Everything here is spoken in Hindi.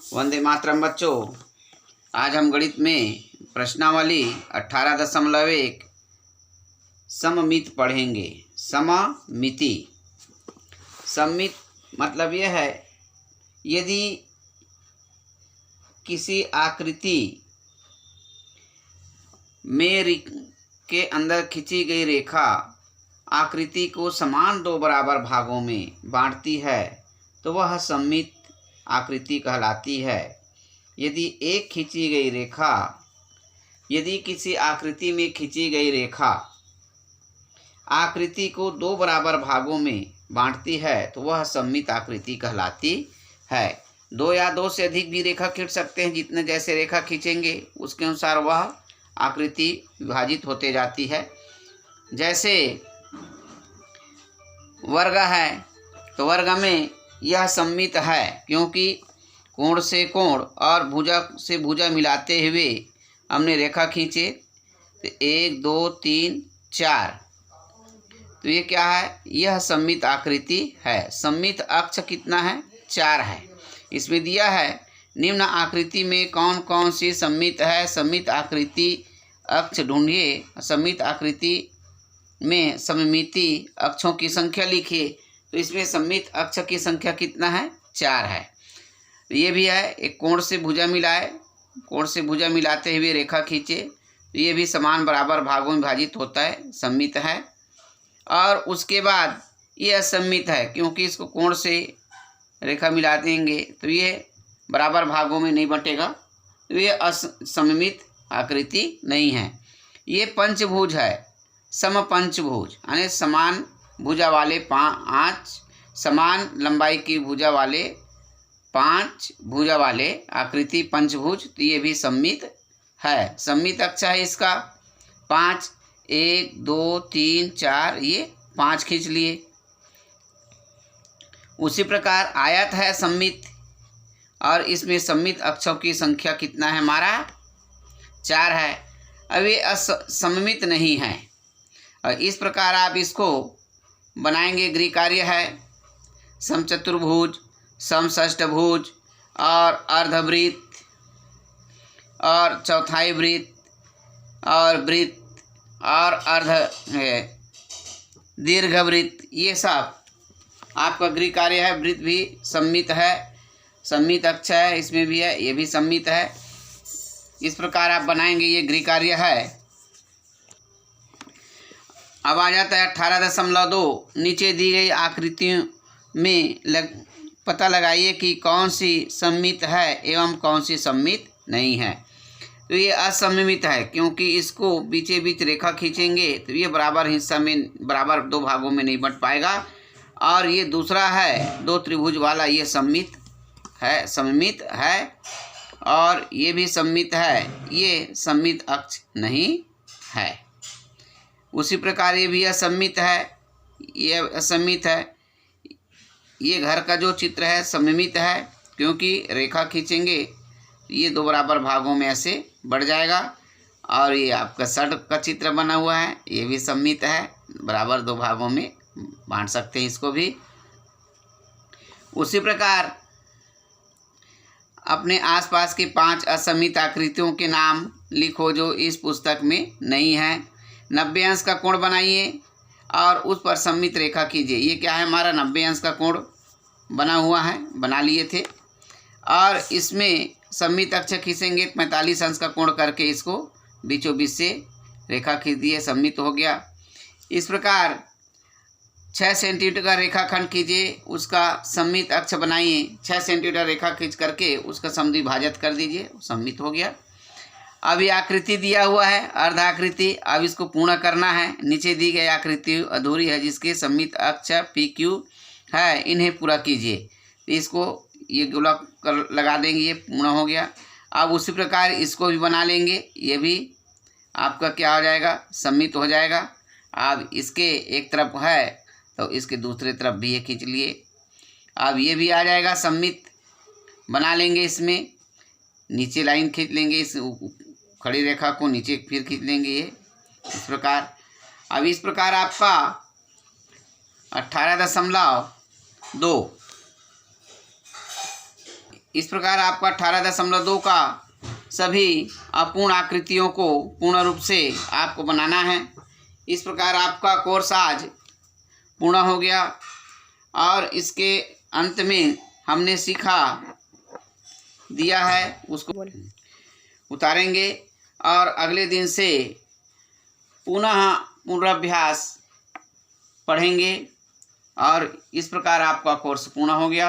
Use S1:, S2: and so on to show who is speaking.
S1: वंदे मातरम बच्चों। आज हम गणित में प्रश्नावली 18.1 सममित पढ़ेंगे। सममिति। सममित मतलब यह है, यदि किसी आकृति में के अंदर खींची गई रेखा आकृति को समान दो बराबर भागों में बांटती है तो वह सममित आकृति कहलाती है। यदि किसी आकृति में खींची गई रेखा आकृति को दो बराबर भागों में बांटती है तो वह सममित आकृति कहलाती है। दो या दो से अधिक भी रेखा खींच सकते हैं। जितने जैसे रेखा खींचेंगे उसके अनुसार वह आकृति विभाजित होते जाती है। जैसे वर्ग है तो वर्ग में यह सममित है, क्योंकि कोण से कोण और भुजा से भुजा मिलाते हुए हमने रेखा खींचे तो 1 2 3 4, तो ये क्या है? यह सममित आकृति है। सममित अक्ष कितना है? 4 है। इसमें दिया है निम्न आकृति में कौन कौन सी सममित है। सममित आकृति अक्ष ढूंढिए। सममित आकृति में सममिति अक्षों की संख्या लिखिए। तो इसमें सममित अक्ष की संख्या कितना है? 4 है। ये भी है, एक कोण से भुजा मिलाए, कोण से भुजा मिलाते हुए रेखा खींचे तो ये भी समान बराबर भागों में विभाजित होता है, सममित है। और उसके बाद ये असममित है, क्योंकि इसको कोण से रेखा मिला देंगे तो ये बराबर भागों में नहीं बंटेगा, तो ये असममित आकृति नहीं है। ये पंचभुज है, समपंचभुज, यानी समान भुजा वाले 5 समान लंबाई की भुजा वाले 5 भुजा वाले आकृति पंचभुज, तो ये भी सममित है। सममित अक्ष है इसका 5, 1 2 3 4, ये 5 खींच लिए। उसी प्रकार आयत है सममित, और इसमें सममित अक्षों की संख्या कितना है? हमारा 4 है। अब ये असममित नहीं है, और इस प्रकार आप इसको बनाएंगे। गृह कार्य है समचतुर्भुज, समषष्ठभुज और अर्धवृत्त और चौथाई वृत्त और वृत्त और अर्ध दीर्घवृत्त, ये सब आपका गृह कार्य है। वृत्त भी सममित है, सममित अक्ष है, इसमें भी है, ये भी सममित है। इस प्रकार आप बनाएंगे, ये गृह कार्य है। अब आ जाता है 18.2। नीचे दी गई आकृतियों में पता लगाइए कि कौन सी सममित है एवं कौन सी सममित नहीं है। तो ये असममित है, क्योंकि इसको बीचे बीच रेखा खींचेंगे तो ये बराबर हिस्सा में बराबर दो भागों में नहीं बंट पाएगा। और ये दूसरा है 2 त्रिभुज वाला, ये सममित है, और ये भी सममित है, ये सममित अक्ष नहीं है। उसी प्रकार ये भी असममित है, ये असममित है। ये घर का जो चित्र है सममित है, क्योंकि रेखा खींचेंगे ये दो बराबर भागों में ऐसे बढ़ जाएगा। और ये आपका सड़क का चित्र बना हुआ है, ये भी सममित है, बराबर दो भागों में बांट सकते हैं इसको भी। उसी प्रकार अपने आसपास के 5 असममित आकृतियों के नाम लिखो जो इस पुस्तक में नहीं है। 90 अंश का कोण बनाइए और उस पर सममित रेखा कीजिए। ये क्या है? हमारा 90 अंश का कोण बना हुआ है, बना लिए थे। और इसमें सममित अक्ष खींचेंगे 45 अंश का कोण करके इसको बीचों बीच से रेखा खींच दिए, सममित हो गया। इस प्रकार 6 सेंटीमीटर का रेखाखंड कीजिए, उसका सममित अक्ष बनाइए। 6 सेंटीमीटर रेखा खींच करके उसका समद्विभाजक कर दीजिए, सममित हो गया। अब ये आकृति दिया हुआ है अर्धाकृति, अब इसको पूर्ण करना है। नीचे दी गई आकृति अधूरी है जिसके सममित अक्ष PQ है, इन्हें पूरा कीजिए। तो इसको ये गोला लगा देंगे, ये पूर्ण हो गया। अब उसी प्रकार इसको भी बना लेंगे, ये भी आपका क्या हो जाएगा? सममित हो जाएगा। अब इसके एक तरफ है तो इसके दूसरे तरफ भी ये खींच लिए। अब ये भी आ जाएगा, सममित बना लेंगे। इसमें नीचे लाइन खींच लेंगे, इस खड़ी रेखा को नीचे फिर खींच लेंगे, ये इस प्रकार। अब इस प्रकार आपका 18.2 इस प्रकार आपका 18.2 का सभी अपूर्ण आकृतियों को पूर्ण रूप से आपको बनाना है। इस प्रकार आपका कोर्स आज पूर्ण हो गया और इसके अंत में हमने सीखा दिया है उसको उतारेंगे और अगले दिन से पुनः पुनराभ्यास पढ़ेंगे और इस प्रकार आपका कोर्स पूर्ण हो गया।